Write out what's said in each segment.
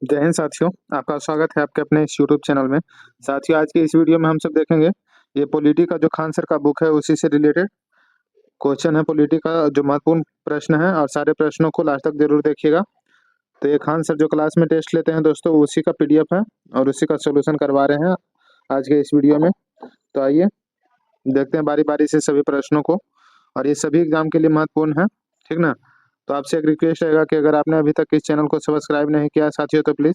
जय हिंद साथियों, आपका स्वागत है आपके अपने इस यूट्यूब चैनल में। साथियों, आज की इस वीडियो में हम सब देखेंगे ये पॉलिटी का जो खान सर का बुक है उसी से रिलेटेड क्वेश्चन है। पॉलिटी का जो महत्वपूर्ण प्रश्न है और सारे प्रश्नों को लास्ट तक जरूर देखिएगा। तो ये खान सर जो क्लास में टेस्ट लेते हैं दोस्तों, उसी का पीडीएफ है और उसी का सोल्यूशन करवा रहे हैं आज के इस वीडियो में। तो आइए देखते हैं बारी बारी से सभी प्रश्नों को, और ये सभी एग्जाम के लिए महत्वपूर्ण है, ठीक ना। तो आपसे एक रिक्वेस्ट रहेगा कि अगर आपने अभी तक इस चैनल को सब्सक्राइब नहीं किया साथियों तो प्लीज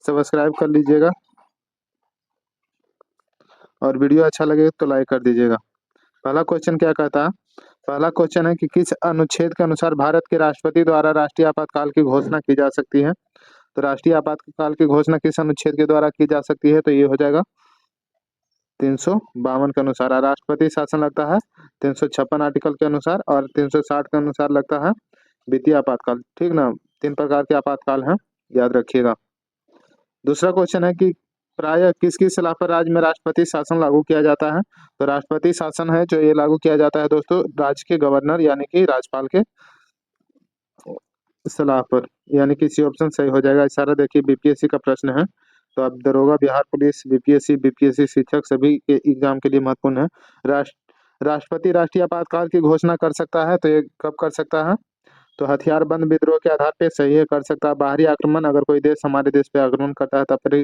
सब्सक्राइब कर लीजिएगा और वीडियो अच्छा लगे तो लाइक कर दीजिएगा। पहला क्वेश्चन क्या कहता है? पहला क्वेश्चन है कि किस अनुच्छेद के अनुसार भारत के राष्ट्रपति द्वारा राष्ट्रीय आपातकाल की घोषणा की जा सकती है। तो राष्ट्रीय आपातकाल की घोषणा किस अनुच्छेद के द्वारा की जा सकती है? तो ये हो जाएगा 352 के अनुसार। राष्ट्रपति शासन लगता है 356 आर्टिकल के अनुसार, और 360 के अनुसार लगता है वित्तीय आपातकाल, ठीक ना। 3 प्रकार के आपातकाल हैं, याद रखिएगा। दूसरा क्वेश्चन है कि प्रायः किसकी सलाह पर राज्य में राष्ट्रपति शासन लागू किया जाता है। तो राष्ट्रपति शासन है जो ये लागू किया जाता है दोस्तों राज्य के गवर्नर यानी कि राज्यपाल के सलाह पर, यानी कि सी ऑप्शन सही हो जाएगा। इशारा देखिए बीपीएससी का प्रश्न है, तो अब दरोगा, बिहार पुलिस, बीपीएससी शिक्षक सभी के एग्जाम के लिए महत्वपूर्ण है। राष्ट्रपति राष्ट्रीय आपातकाल की घोषणा कर सकता है, तो ये कब कर सकता है? तो हथियार बंद विद्रोह के आधार पे सही है, कर सकता है। बाहरी आक्रमण, अगर कोई देश हमारे देश पे आक्रमण करता है तब पर ही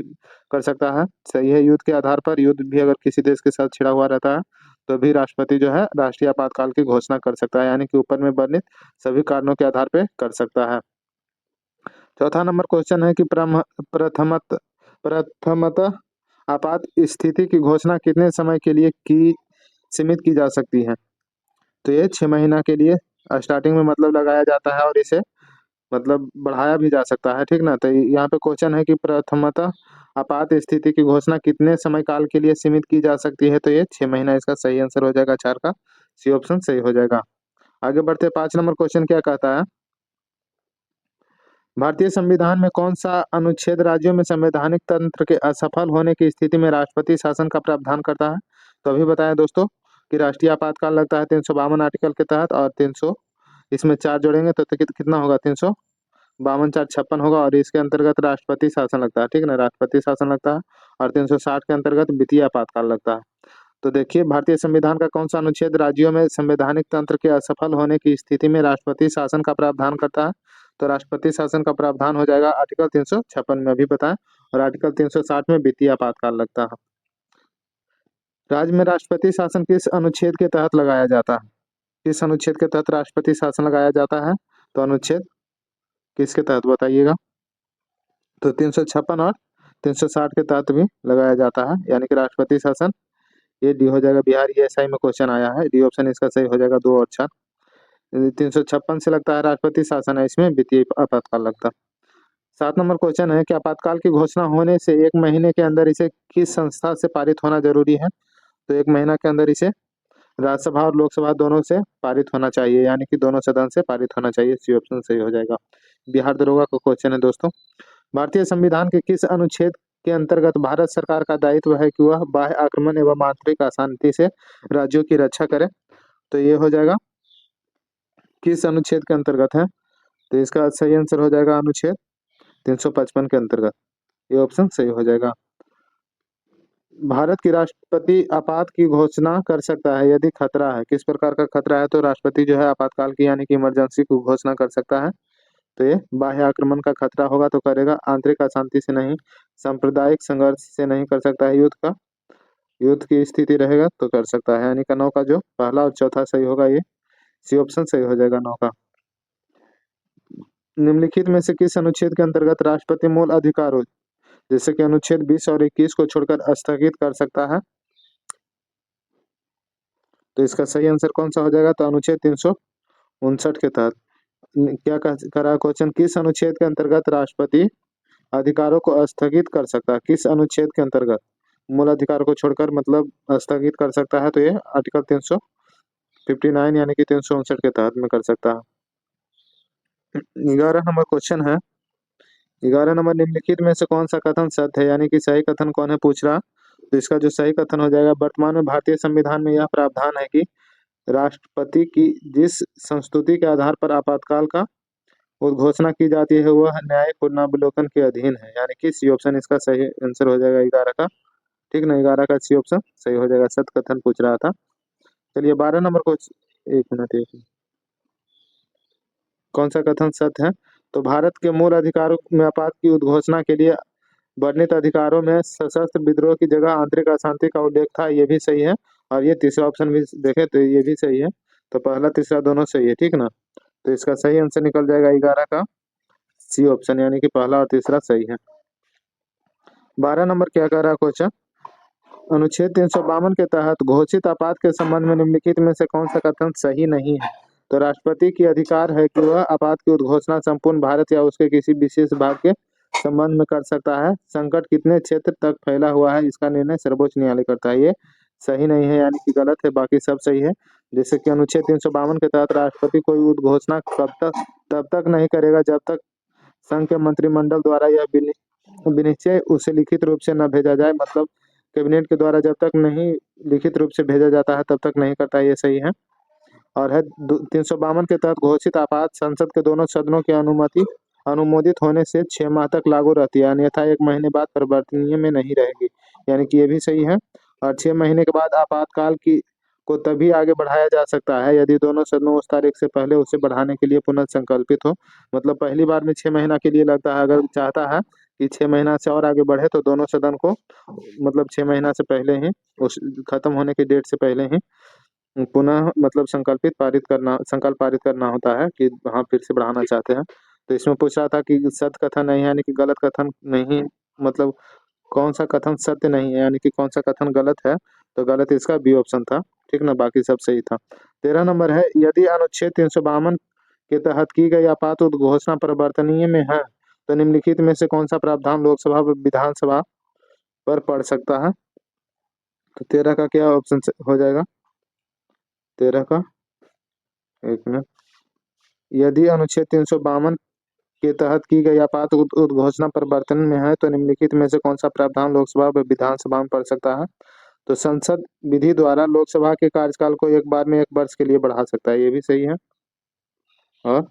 कर सकता है, सही है। युद्ध के आधार पर, युद्ध भी अगर किसी देश के साथ छिड़ा हुआ रहता है तो भी राष्ट्रपति जो है राष्ट्रीय आपातकाल की घोषणा कर सकता है, यानी कि ऊपर में वर्णित सभी कारणों के आधार पे कर सकता है। चौथा नंबर क्वेश्चन है कि प्रथमतः आपात स्थिति की घोषणा कितने समय के लिए की सीमित की जा सकती है। तो ये 6 महीना के लिए स्टार्टिंग में मतलब लगाया जाता है, और इसे मतलब बढ़ाया भी जा सकता है, ठीक ना। तो यहाँ पे क्वेश्चन है कि प्रथमतः आपात स्थिति की घोषणा कितने समय काल के लिए सीमित की जा सकती है। तो ये 6 महीना इसका सही आंसर हो जाएगा, 4 का सी ऑप्शन सही हो जाएगा। आगे बढ़ते 5 नंबर क्वेश्चन क्या कहता है? भारतीय संविधान में कौन सा अनुच्छेद राज्यों में संवैधानिक तंत्र के असफल होने की स्थिति में राष्ट्रपति शासन का प्रावधान करता है? तो अभी बताया दोस्तों कि राष्ट्रीय आपातकाल लगता है 352 आर्टिकल के तहत, और 300 इसमें 4 जोड़ेंगे तो कितना होगा? 352 4 56 होगा, और इसके अंतर्गत राष्ट्रपति शासन लगता है, ठीक ना। राष्ट्रपति शासन लगता है, और 360 के अंतर्गत वित्तीय आपातकाल लगता है। तो देखिए भारतीय संविधान का कौन सा अनुच्छेद राज्यों में संवैधानिक तंत्र के असफल होने की स्थिति में राष्ट्रपति शासन का प्रावधान करता है। तो राष्ट्रपति शासन का प्रावधान हो जाएगा आर्टिकल 356 में, अभी बताएं, और आर्टिकल 360 में वित्तीय आपातकाल लगता है। राज्य में राष्ट्रपति शासन किस अनुच्छेद के तहत लगाया जाता है? किस अनुच्छेद के तहत राष्ट्रपति शासन लगाया जाता है? तो अनुच्छेद किसके तहत बताइएगा? तो 356 और 360 के तहत भी लगाया जाता है, यानी कि राष्ट्रपति शासन। ये डी हो जाएगा, बिहार ईएसआई में क्वेश्चन आया है, डी ऑप्शन इसका सही हो जाएगा, 2 और 4। 356 से लगता है राष्ट्रपति शासन है, इसमें वित्तीय आपातकाल लगता है। 7 नंबर क्वेश्चन है कि आपातकाल की घोषणा होने से 1 महीने के अंदर इसे किस संस्था से पारित होना जरूरी है। तो 1 महीना के अंदर इसे राज्यसभा और लोकसभा दोनों से पारित होना चाहिए, यानी कि दोनों सदन से पारित होना चाहिए, सी ऑप्शन सही हो जाएगा। बिहार दरोगा का क्वेश्चन है दोस्तों, भारतीय संविधान के किस अनुच्छेद के अंतर्गत भारत सरकार का दायित्व है कि वह बाह्य आक्रमण एवं आंतरिक अशांति से राज्यों की रक्षा करे। तो ये हो जाएगा किस अनुच्छेद के अंतर्गत है? तो इसका सही आंसर हो जाएगा अनुच्छेद 355 के अंतर्गत, ये ऑप्शन सही हो जाएगा। भारत की राष्ट्रपति आपात की घोषणा कर सकता है यदि खतरा है। किस प्रकार का खतरा है? तो राष्ट्रपति जो है आपातकाल की यानी कि इमरजेंसी की घोषणा कर सकता है। तो ये बाह्य आक्रमण का खतरा होगा तो करेगा, आंतरिक अशांति से नहीं, सांप्रदायिक संघर्ष से नहीं कर सकता है, युद्ध की स्थिति रहेगा तो कर सकता है, यानी कि 9 का जो पहला और चौथा सही होगा, ये सी ऑप्शन सही हो जाएगा 9 का। निम्नलिखित में से किस अनुच्छेद के अंतर्गत राष्ट्रपति मूल अधिकारों जैसे कि अनुच्छेद 20 और 21 को छोड़कर स्थगित कर सकता है? तो इसका सही आंसर कौन सा हो जाएगा? तो अनुच्छेद 359 के तहत। क्या करा क्वेश्चन, किस अनुच्छेद के अंतर्गत राष्ट्रपति अधिकारों को स्थगित कर सकता है? किस अनुच्छेद के अंतर्गत मूल अधिकार को छोड़कर मतलब स्थगित कर सकता है? तो ये आर्टिकल 359 यानी कि 359 के तहत में कर सकता है। 11 नंबर क्वेश्चन है, 11 नंबर निम्नलिखित में से कौन सा कथन सत्य है, यानी कि सही कथन कौन है पूछ रहा। तो इसका जो सही कथन हो जाएगा, वर्तमान में भारतीय संविधान में यह प्रावधान है कि राष्ट्रपति की जिस संस्तुति के आधार पर आपातकाल का उद्घोषणा की जाती है वह न्यायिक पुनरावलोकन के अधीन है, यानी कि सी ऑप्शन इसका सही आंसर हो जाएगा 11 का। ठीक ना, 11 का सी ऑप्शन सही हो जाएगा। सत्य कथन पूछ रहा था। चलिए 12 नंबर को, एक मिनट एक मिनट। कौन सा कथन सत्य है? तो भारत के मूल अधिकारों में आपात की उद्घोषणा के लिए वर्णित अधिकारों में सशस्त्र विद्रोह की जगह आंतरिक अशांति का उल्लेख था, ये भी सही है। और ये तीसरा ऑप्शन भी देखे तो ये भी सही है। तो पहला तीसरा दोनों सही है, ठीक ना। तो इसका सही आंसर निकल जाएगा 11 का सी ऑप्शन, यानी कि पहला और तीसरा सही है। 12 नंबर क्या कह रहा है क्वेश्चन? अनुच्छेद 352 के तहत घोषित आपात के संबंध में निम्नलिखित में से कौन सा कथन सही नहीं है? तो राष्ट्रपति की अधिकार है कि वह आपात की उद्घोषणा संपूर्ण भारत या उसके किसी विशेष भाग के संबंध में कर सकता है। संकट कितने क्षेत्र तक फैला हुआ है इसका निर्णय सर्वोच्च न्यायालय करता है। ये सही नहीं है, यानी कि गलत है, बाकी सब सही है। जैसे कि अनुच्छेद 352 के तहत राष्ट्रपति कोई उद्घोषणा तब तक नहीं करेगा जब तक संघ के मंत्रिमंडल द्वारा यह विनिश्चय उसे लिखित रूप से न भेजा जाए। मतलब कैबिनेट के द्वारा जब तक नहीं लिखित रूप से भेजा जाता है तब तक नहीं करता, ये सही है। और है 352 के तहत घोषित आपात संसद के दोनों सदनों की अनुमोदित होने से 6 माह तक लागू रहती है, अन्यथा 1 महीने बाद परिवर्तनीय में नहीं रहेगी, यानी कि ये भी सही है। और 6 महीने के बाद आपातकाल की को तभी आगे बढ़ाया जा सकता है यदि दोनों सदनों उस तारीख से पहले उसे बढ़ाने के लिए पुनः संकल्पित हो। मतलब पहली बार में 6 महीना के लिए लगता है, अगर चाहता है कि 6 महीना से और आगे बढ़े तो दोनों सदन को मतलब 6 महीना से पहले ही, उस खत्म होने की डेट से पहले ही पुनः मतलब संकल्प पारित करना होता है कि हाँ फिर से बढ़ाना चाहते हैं। तो इसमें पूछ रहा था कि सत्य कथन नहीं है, यानी कि गलत कथन नहीं, मतलब कौन सा कथन सत्य नहीं है, यानी कि कौन सा कथन गलत है। तो गलत इसका बी ऑप्शन था, ठीक ना, बाकी सब सही था। 13 नंबर है, यदि अनुच्छेद 352 के तहत की गई आपात उद्घोषणा परिवर्तनीय में है तो निम्नलिखित में से कौन सा प्रावधान लोकसभा व विधानसभा पर पड़ सकता है? तो 13 का क्या ऑप्शन हो जाएगा? 13 का, एक मिनट। यदि अनुच्छेद 352 के तहत की गई आपात उद्घोषणा परिवर्तन में है तो निम्नलिखित में से कौन सा प्रावधान लोकसभा व विधानसभा में पड़ सकता है? तो संसद विधि द्वारा लोकसभा के कार्यकाल को एक बार में 1 वर्ष के लिए बढ़ा सकता है, ये भी सही है। और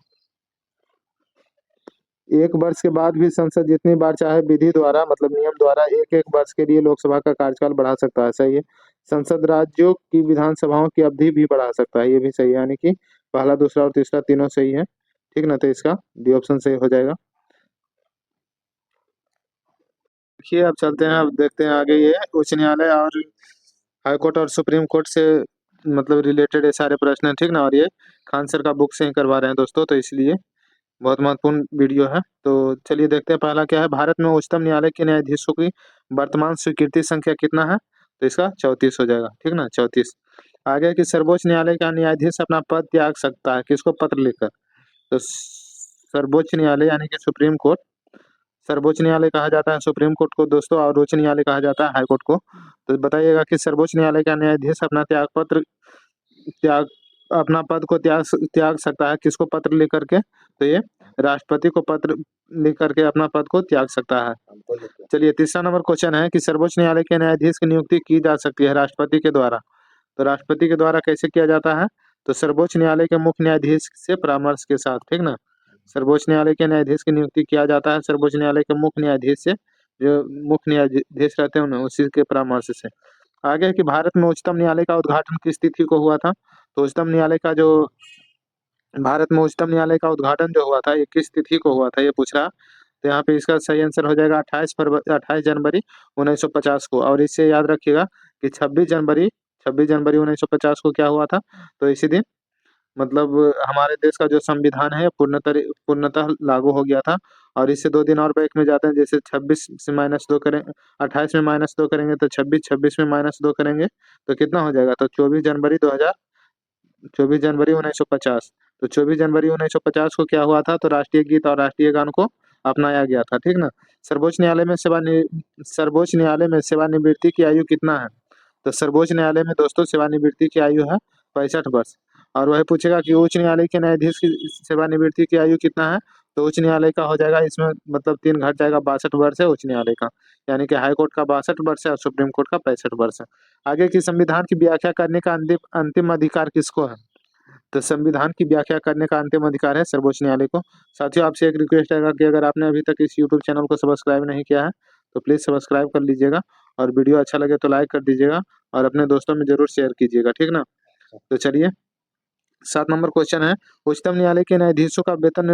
1 वर्ष के बाद भी संसद जितनी बार चाहे विधि द्वारा मतलब नियम द्वारा 1-1 वर्ष के लिए लोकसभा का कार्यकाल बढ़ा सकता है, सही है। संसद राज्यों की विधानसभाओं की अवधि भी बढ़ा सकता है, ये भी सही है, यानी कि पहला दूसरा और तीसरा तीनों सही है, ठीक ना। तो इसका डी ऑप्शन सही हो जाएगा। देखिए अब चलते हैं, अब देखते हैं आगे। ये उच्च न्यायालय और हाई कोर्ट और सुप्रीम कोर्ट से मतलब रिलेटेड ये सारे प्रश्न हैं, ठीक ना। और ये खान सर का बुक से ही करवा रहे हैं दोस्तों, तो इसलिए बहुत महत्वपूर्ण वीडियो है। तो चलिए देखते हैं पहला क्या है। भारत में उच्चतम न्यायालय के न्यायाधीशों की वर्तमान स्वीकृति संख्या कितना है? तो इसका 34 हो जाएगा, ठीक ना, 34। आगे कि सर्वोच्च न्यायालय का न्यायाधीश अपना पद त्याग सकता है, किसको पत्र लिखकर? तो सर्वोच्च न्यायालय यानी कि सुप्रीम कोर्ट, सर्वोच्च न्यायालय कहा जाता है सुप्रीम कोर्ट को दोस्तों, और उच्च न्यायालय कहा जाता है हाई कोर्ट को। तो बताइएगा कि सर्वोच्च न्यायालय का न्यायाधीश अपना त्याग अपना पद को त्याग सकता है, किसको पत्र लिख करके? तो ये राष्ट्रपति को पत्र लिख करके अपना पद को त्याग सकता है। चलिए तीसरा नंबर क्वेश्चन है कि सर्वोच्च न्यायालय के न्यायाधीश की नियुक्ति की जा सकती है राष्ट्रपति के द्वारा। तो राष्ट्रपति के द्वारा कैसे किया जाता है? तो सर्वोच्च न्यायालय के मुख्य न्यायाधीश से परामर्श के साथ, ठीक ना। सर्वोच्च न्यायालय के न्यायाधीश की नियुक्ति किया जाता है सर्वोच्च न्यायालय के मुख्य न्यायाधीश से, जो मुख्य न्यायाधीश रहते हैं ना उसी के परामर्श से। आगे है कि भारत में उच्चतम न्यायालय का उद्घाटन किस तिथि को हुआ था? तो उच्चतम न्यायालय का जो भारत में उच्चतम न्यायालय का उद्घाटन जो हुआ था ये किस तिथि को हुआ था, ये पूछ रहा। तो यहाँ पे इसका सही आंसर हो जाएगा 28 जनवरी 1950 को। और इससे याद रखिएगा कि 26 जनवरी 1950 को क्या हुआ था? तो इसी दिन मतलब हमारे देश का जो संविधान है पूर्णतः लागू हो गया था। और इससे 2 दिन और बैक में जाते हैं, जैसे 26 से -2 करें, 28 में -2 करेंगे तो 26 में -2 करेंगे तो कितना हो जाएगा? तो 24 जनवरी 1950। तो 24 जनवरी 1950 को क्या हुआ था? तो राष्ट्रीय गीत और राष्ट्रीय गान को अपनाया गया था, ठीक ना। सर्वोच्च न्यायालय में सेवानिवृत्ति की आयु कितना है? तो सर्वोच्च न्यायालय में दोस्तों सेवानिवृत्ति की आयु है 65 वर्ष। और वह पूछेगा कि उच्च न्यायालय के न्यायाधीश की सेवानिवृत्ति की आयु कितना है? तो उच्च न्यायालय का हो जाएगा इसमें मतलब 3 घट जाएगा, 62 वर्ष है उच्च न्यायालय का, यानी कि हाई कोर्ट का 62 वर्ष है और सुप्रीम कोर्ट का 65 वर्ष है। आगे की संविधान की व्याख्या करने का अंतिम अधिकार किसको है? तो संविधान की व्याख्या करने का अंतिम अधिकार है सर्वोच्च न्यायालय को। साथियों, आपसे एक रिक्वेस्ट है कि अगर आपने अभी तक इस यूट्यूब चैनल को सब्सक्राइब नहीं किया है तो प्लीज़ सब्सक्राइब कर लीजिएगा, और वीडियो अच्छा लगे तो लाइक कर दीजिएगा, और अपने दोस्तों में जरूर शेयर कीजिएगा, ठीक ना। तो चलिए, 7 नंबर क्वेश्चन है, उच्चतम न्यायालय के न्यायाधीशों का वेतन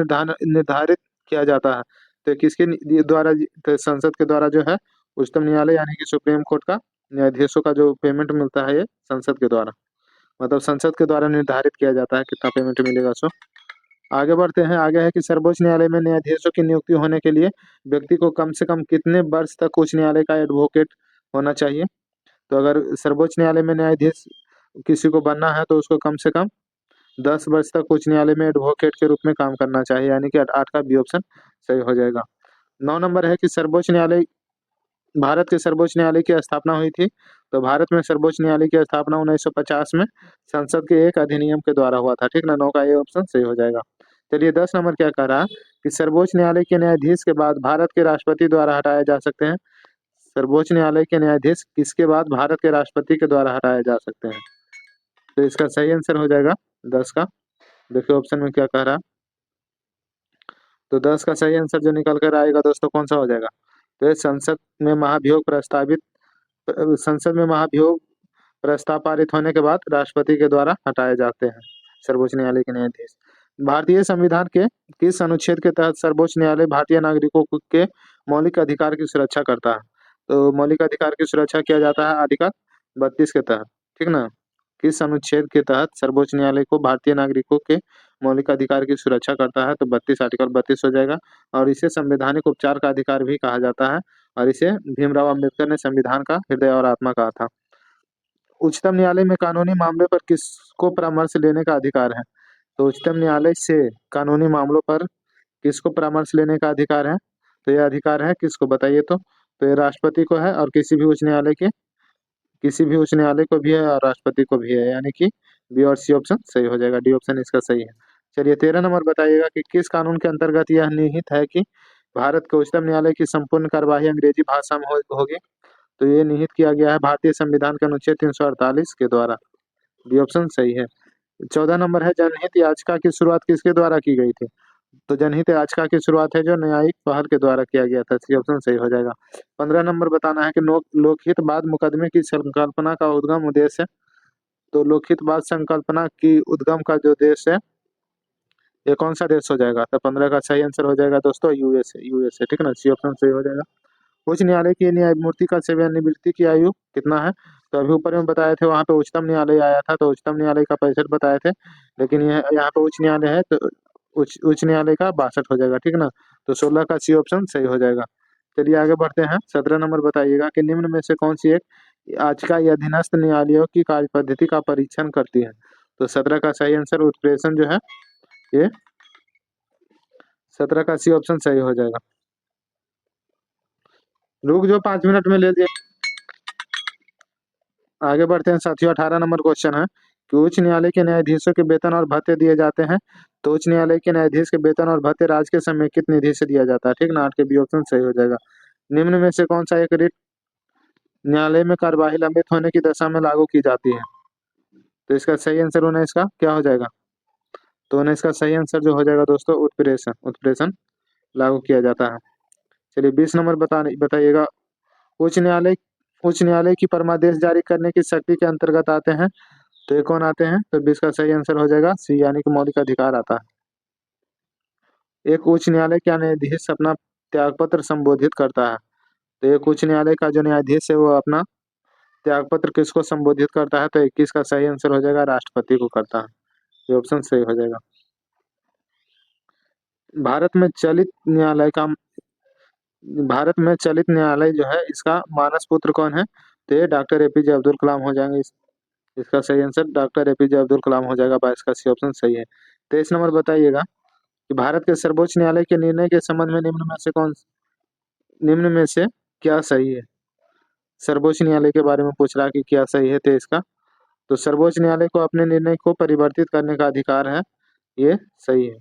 निर्धारित किया जाता है। तो किसके द्वारा? तो संसद के द्वारा जो है उच्चतम न्यायालय यानी कि सुप्रीम कोर्ट का न्यायाधीशों का जो पेमेंट मिलता है ये संसद के द्वारा, मतलब संसद के द्वारा निर्धारित किया जाता है कितना पेमेंट मिलेगा। सो आगे बढ़ते हैं। आगे है कि सर्वोच्च न्यायालय में न्यायाधीशों की नियुक्ति होने के लिए व्यक्ति को कम से कम कितने वर्ष तक उच्च न्यायालय का एडवोकेट होना चाहिए? तो अगर सर्वोच्च न्यायालय में न्यायाधीश किसी को बनना है तो उसको कम से कम 10 वर्ष तक उच्च न्यायालय में एडवोकेट के रूप में काम करना चाहिए, यानी कि 8 का बी ऑप्शन सही हो जाएगा। 9 नंबर है कि सर्वोच्च न्यायालय, भारत के सर्वोच्च न्यायालय की स्थापना हुई थी। तो भारत में सर्वोच्च न्यायालय की स्थापना 1950 में संसद के एक अधिनियम के द्वारा हुआ था, ठीक ना। 9 का ये ऑप्शन सही हो जाएगा। चलिए, 10 नंबर क्या कह रहा है कि सर्वोच्च न्यायालय के न्यायाधीश के बाद भारत के राष्ट्रपति द्वारा हटाए जा सकते हैं। सर्वोच्च न्यायालय के न्यायाधीश किसके बाद भारत के राष्ट्रपति के द्वारा हटाए जा सकते हैं? तो इसका सही आंसर हो जाएगा 10 का। देखिए ऑप्शन में क्या कह रहा है। तो 10 का सही आंसर जो निकल कर आएगा दोस्तों, कौन सा हो जाएगा? तो ये संसद में महाभियोग प्रस्ताव पारित होने के बाद राष्ट्रपति के द्वारा हटाए जाते हैं सर्वोच्च न्यायालय के न्यायाधीश। भारतीय संविधान के किस अनुच्छेद के तहत सर्वोच्च न्यायालय भारतीय नागरिकों के मौलिक अधिकार की सुरक्षा करता है? तो मौलिक अधिकार की सुरक्षा किया जाता है आर्टिकल 32 के तहत, ठीक ना। किस अनुच्छेद के तहत सर्वोच्च न्यायालय को भारतीय नागरिकों के मौलिक अधिकार की सुरक्षा करता है? तो 32, आर्टिकल 32 हो जाएगा। और इसे संवैधानिक उपचार का अधिकार भी कहा जाता है, और इसे भीमराव अम्बेडकर ने संविधान का हृदय और आत्मा कहा था। उच्चतम न्यायालय में कानूनी मामले पर किसको परामर्श लेने का अधिकार है? तो उच्चतम न्यायालय से कानूनी मामलों पर किसको परामर्श लेने का अधिकार है? तो यह अधिकार है किसको, बताइए तो ये राष्ट्रपति को है, और किसी भी उच्च न्यायालय को भी है, और राष्ट्रपति को भी है, यानी कि बी और सी ऑप्शन सही हो जाएगा। डी ऑप्शन इसका सही है। चलिए, 13 नंबर बताइएगा कि किस कानून के अंतर्गत यह निहित है कि भारत के उच्चतम न्यायालय की संपूर्ण कार्यवाही अंग्रेजी भाषा में होगी? तो ये निहित किया गया है भारतीय संविधान के अनुच्छेद 348 के द्वारा। बी ऑप्शन सही है। 14 नंबर है, जनहित याचिका की शुरुआत किसके द्वारा की गई थी? तो जनहित याचिका की शुरुआत है जो न्यायिक पहल के द्वारा किया गया था। सी ऑप्शन सही हो जाएगा। 15 नंबर बताना है कि लोकहित बाद मुकदमे की संकल्पना का उद्गम उद्देश्य। तो लोकहित बाद संकल्पना की उद्गम का जो देश है, ये कौन सा देश हो जाएगा? तो 15 का सही आंसर हो जाएगा दोस्तों यूएसए, ठीक है ना। सी ऑप्शन सही हो जाएगा। उच्च न्यायालय की न्यायमूर्ति का सेवानिवृत्ति की आयु कितना है? तो अभी ऊपर में बताए थे, वहाँ पे उच्चतम न्यायालय आया था तो उच्चतम न्यायालय का 65 बताए थे, लेकिन यहाँ पे उच्च न्यायालय है तो उच्च न्यायालय का 62 हो जाएगा, ठीक ना। तो 16 का सी ऑप्शन सही हो जाएगा। चलिए आगे बढ़ते हैं। 17 नंबर बताइएगा कि निम्न में से कौन सी एक याचिका या अधीनस्थ न्यायालयों की कार्य पद्धति का परीक्षण करती है? तो 17 का सही आंसर उत्प्रेषण जो है, ये 17 का सी ऑप्शन सही हो जाएगा। रुक जो 5 मिनट में ले लिए। आगे बढ़ते हैं साथियों। 18 नंबर क्वेश्चन है कि उच्च न्यायालय के न्यायाधीशों के वेतन और भत्ते दिए जाते हैं। तो उच्च न्यायालय के न्यायाधीश के वेतन और भत्ते राज्य के समेकित निधि से दिया जाता है, ठीक ना। 8 के बी ऑप्शन सही हो जाएगा। निम्न में से कौन सा एक रिट न्यायालय में कार्यवाही लंबित होने की दशा में लागू की जाती है? तो इसका सही आंसर होना, इसका क्या हो जाएगा? तो उन्हें इसका सही आंसर जो हो जाएगा दोस्तों, उत्प्रेषण लागू किया जाता है। चलिए 20 नंबर बताइएगा। उच्च न्यायालय उच्च न्यायालय की परमादेश जारी करने की शक्ति के अंतर्गत आते हैं। तो ये कौन आते हैं? तो 20 का सही आंसर हो जाएगा सी, यानी कि मौलिक अधिकार आता है। एक उच्च न्यायालय क्या न्यायाधीश अपना त्यागपत्र संबोधित करता है? तो एक उच्च न्यायालय का जो न्यायाधीश है वो अपना त्यागपत्र किसको संबोधित करता है? तो 21 का सही आंसर हो जाएगा राष्ट्रपति को करता है। ये ऑप्शन सही हो जाएगा। भारत में चलित न्यायालय जो है, इसका मानस पुत्र कौन है? तो ये डॉक्टर एपीजे अब्दुल कलाम हो जाएंगे। इसका सही answer doctor APJ Abdul Kalam हो जाएगा। 22 का सी ऑप्शन सही है। 23 नंबर बताइएगा कि भारत के सर्वोच्च न्यायालय के निर्णय के संबंध में निम्न में से क्या सही है? सर्वोच्च न्यायालय के बारे में पूछ रहा है कि क्या सही है। 23 का, तो सर्वोच्च न्यायालय को अपने निर्णय को परिवर्तित करने का अधिकार है, ये सही है,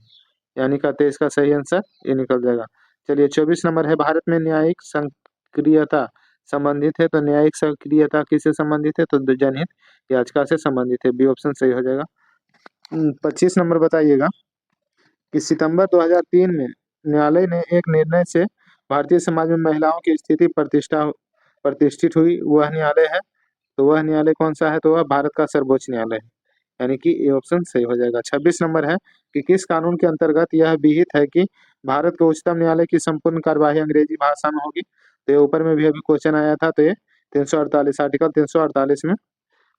यानी का 23 का सही आंसर ये निकल जाएगा। चलिए 24 नंबर है, भारत में न्यायिक सक्रियता संबंधित है। तो न्यायिक सक्रियता किससे संबंधित है? तो जनहित याचिका से संबंधित है। बी ऑप्शन सही हो जाएगा। 25 नंबर बताइएगा कि सितंबर 2003 में न्यायालय ने एक निर्णय से भारतीय समाज में महिलाओं की स्थिति प्रतिष्ठित हुई। वह न्यायालय है, तो वह न्यायालय कौन सा है? तो वह भारत का सर्वोच्च न्यायालय है, यानी कि ये ऑप्शन सही हो जाएगा। 26 नंबर है कि किस कानून के अंतर्गत यह विहित है कि भारत के उच्चतम न्यायालय की संपूर्ण कार्यवाही अंग्रेजी भाषा में होगी? तो ये ऊपर में भी अभी क्वेश्चन आया था, तो ये 348 आर्टिकल 348 में,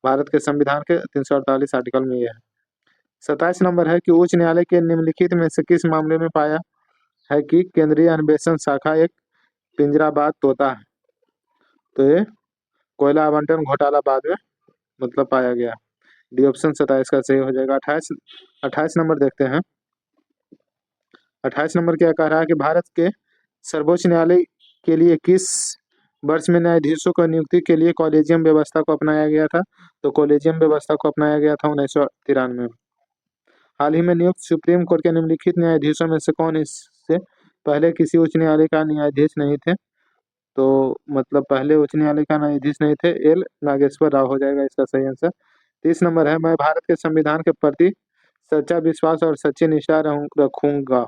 भारत के संविधान के 348 आर्टिकल में ये है। 27 नंबर है कि उच्च न्यायालय के निम्नलिखित में से किस मामले में पाया है कि केंद्रीय अन्वेषण शाखा एक पिंजराबाद तोता है? तो ये कोयला आवंटन घोटाला बाद में मतलब पाया गया। डी ऑप्शन 27 का सही हो जाएगा। 28 नंबर देखते हैं। 28 नंबर क्या कह रहा है कि भारत के सर्वोच्च न्यायालय के लिए किस वर्ष में न्यायाधीशों की नियुक्ति के लिए कॉलेजियम व्यवस्था को अपनाया गया था? तो कॉलेजियम व्यवस्था को अपनाया गया था 1993 में। हाल ही में नियुक्त सुप्रीम कोर्ट के निम्नलिखित न्यायाधीशों में से कौन इससे पहले किसी उच्च न्यायालय का न्यायाधीश नहीं थे? तो मतलब पहले उच्च न्यायालय का न्यायाधीश नहीं थे, एल नागेश्वर राव हो जाएगा इसका सही आंसर। 30 नंबर है, मैं भारत के संविधान के प्रति सच्चा विश्वास और सच्ची निष्ठा रखूंगा।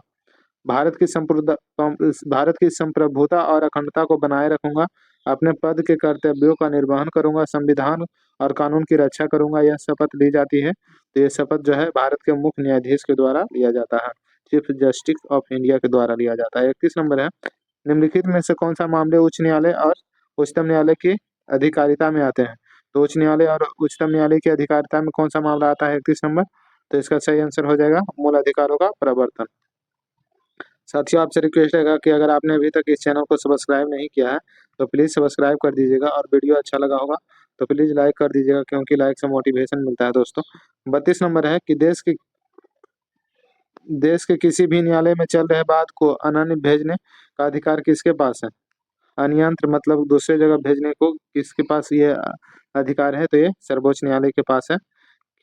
भारत की संप्रभुता और अखंडता को बनाए रखूंगा। अपने पद के कर्तव्यों का निर्वहन करूंगा। संविधान और कानून की रक्षा करूंगा। यह शपथ ली जाती है, तो ये शपथ जो है भारत के मुख्य न्यायाधीश के द्वारा लिया जाता है, चीफ जस्टिस ऑफ इंडिया के द्वारा लिया जाता है। 31 नंबर है, निम्नलिखित में से कौन सा मामले उच्च न्यायालय और उच्चतम न्यायालय की अधिकारिता में आते हैं? तो उच्च न्यायालय और उच्चतम न्यायालय की अधिकारिता में कौन सा मामला आता है? 31 नंबर, तो इसका सही आंसर हो जाएगा मूल अधिकारों का प्रवर्तन। साथियों, आपसे रिक्वेस्ट है कि अगर आपने अभी तक इस चैनल को सब्सक्राइब नहीं किया है तो प्लीज़ सब्सक्राइब कर दीजिएगा, और वीडियो अच्छा लगा होगा तो प्लीज़ लाइक कर दीजिएगा, क्योंकि लाइक से मोटिवेशन मिलता है दोस्तों। 32 नंबर है कि देश के किसी भी न्यायालय में चल रहे वाद को अनन्य भेजने का अधिकार किसके पास है? अन्यंत्र मतलब दूसरे जगह भेजने को किसके पास ये अधिकार है? तो ये सर्वोच्च न्यायालय के पास है,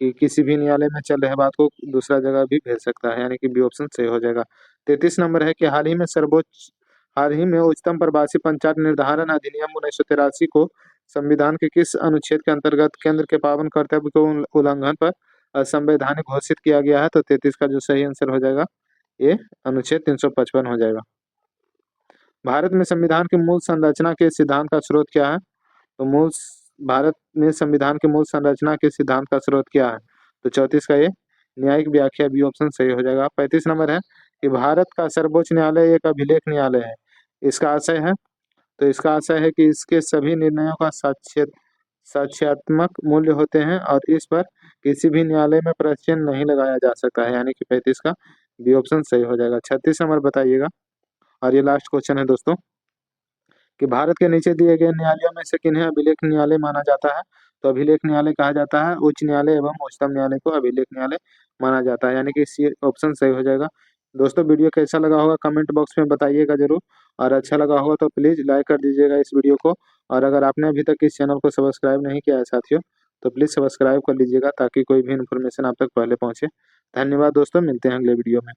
कि किसी भी न्यायालय में चल रहे बात को दूसरा जगह भी भेज सकता है, यानी कि बी ऑप्शन सही हो जाएगा। 33 नंबर है कि हाल ही में उच्चतम प्रवासी पंचायत निर्धारण अधिनियम 1983 को संविधान के किस अनुच्छेद के अंतर्गत केंद्र के पावन कर्तव्य के उल्लंघन पर असंवैधानिक घोषित किया गया है? तो 33 का जो सही आंसर हो जाएगा ये अनुच्छेद 355 हो जाएगा। भारत में संविधान की मूल संरचना के सिद्धांत का स्रोत क्या है? तो भारत में संविधान के मूल संरचना के सिद्धांत का स्रोत क्या है? तो 34 का ये न्यायिक व्याख्या, बी ऑप्शन सही हो जाएगा। 35 नंबर है कि भारत का सर्वोच्च न्यायालय एक अभिलेख न्यायालय है, इसका आशय है? तो इसका आशय है कि इसके सभी निर्णयों का साक्ष्यात्मक मूल्य होते हैं और इस पर किसी भी न्यायालय में प्रश्न नहीं लगाया जा सकता है, यानी कि 35 का बी ऑप्शन सही हो जाएगा। 36 नंबर बताइएगा, और ये लास्ट क्वेश्चन है दोस्तों, कि भारत के नीचे दिए गए न्यायालयों में से किन्हें अभिलेख न्यायालय माना जाता है? तो अभिलेख न्यायालय कहा जाता है उच्च न्यायालय एवं उच्चतम न्यायालय को अभिलेख न्यायालय माना जाता है, यानी कि सी ऑप्शन सही हो जाएगा। दोस्तों, वीडियो कैसा लगा होगा कमेंट बॉक्स में बताइएगा जरूर, और अच्छा लगा होगा तो प्लीज़ लाइक कर दीजिएगा इस वीडियो को, और अगर आपने अभी तक इस चैनल को सब्सक्राइब नहीं किया है साथियों, तो प्लीज़ सब्सक्राइब कर लीजिएगा, ताकि कोई भी इन्फॉर्मेशन आप तक पहले पहुँचे। धन्यवाद दोस्तों, मिलते हैं अगले वीडियो में।